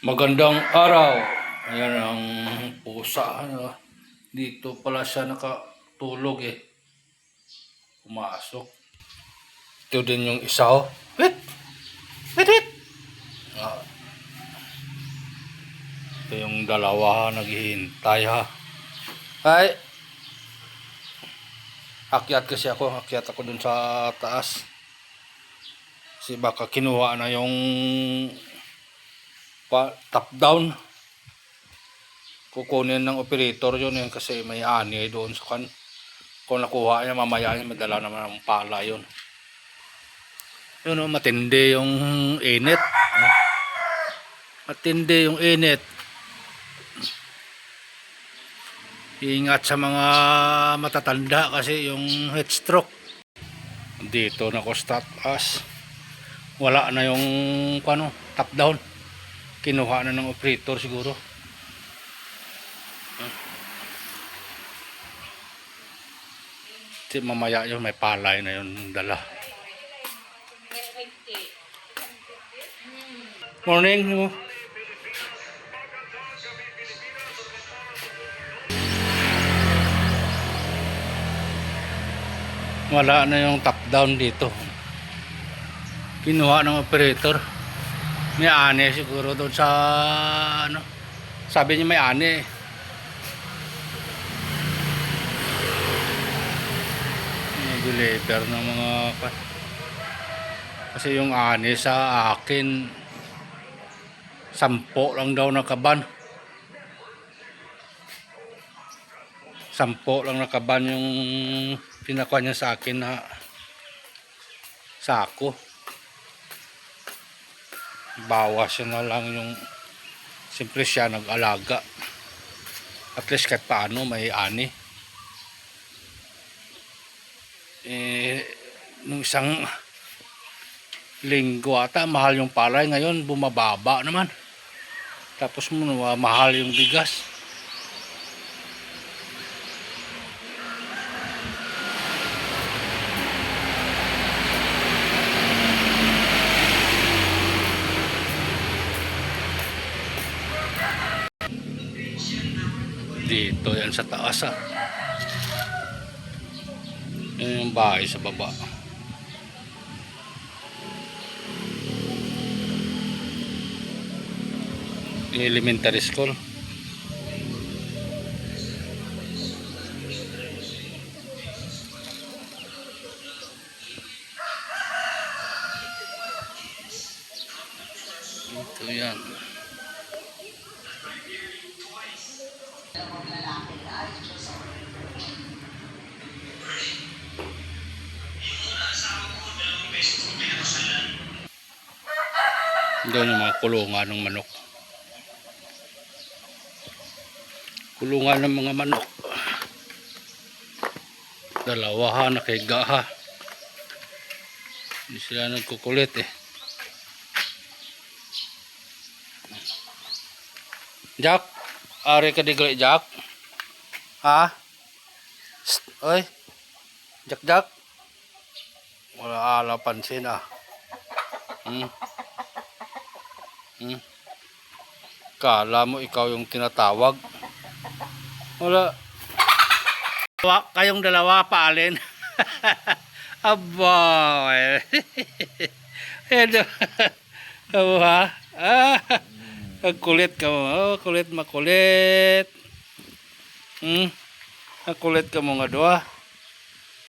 Magandang araw. Ayan ang pusa. Dito pala siya nakatulog eh. Pumasok. Ito din yung isa oh. Wait! Wait, wait! Ah, ito yung dalawa naghihintay ha. Ay! Akyat kasi ako. Akyat ako dun sa taas. Kasi baka kinuha na yung top down. Kukunin ng operator yun eh, kasi may ani doon sa kan. Kung nakuha niya mamaya niya madala naman ang pala yun. Yun o, matindi yung init. Matindi yung init. Ingat sa mga matatanda kasi yung heat stroke. Dito na ko stop as. Wala na yung top down. Kinuha na ng operator siguro. Kasi mamaya yun may palay na yun dala. Morning. Wala na yung top down dito. Kinuha ng operator. May ani siguro doon sa sabi niya may ani. Deliver ng mga kasi yung ani sa akin 10 lang daw nakaban. 10 lang nakaban yung pinakuha niya sa akin na sako. Bawas na lang yung siyempre siya nag-alaga. At least kahit paano may ani. Nung isang linggo ata mahal yung palay, ngayon bumababa naman. Tapos mahal yung bigas. Dito yan sa taas ah. Yan yung bahay sa baba. Elementary school. Ito yan. Doon yung mga kulungan ng manok. Kulungan ng mga manok. Dalawa ha, nakiga ha. Hindi sila nagkukulit eh. Jack, ari ka digli Jack? Ha? Psst, oy. Jack Jack. Wala ala pansin ah. Kala mo ikaw yung tinatawag. Wala. Kayong dalawa paalin. Aboy. Hello. Abo ha? Kulit ka mo. Oh, kulit makulit. Kulit ka mo nga doa.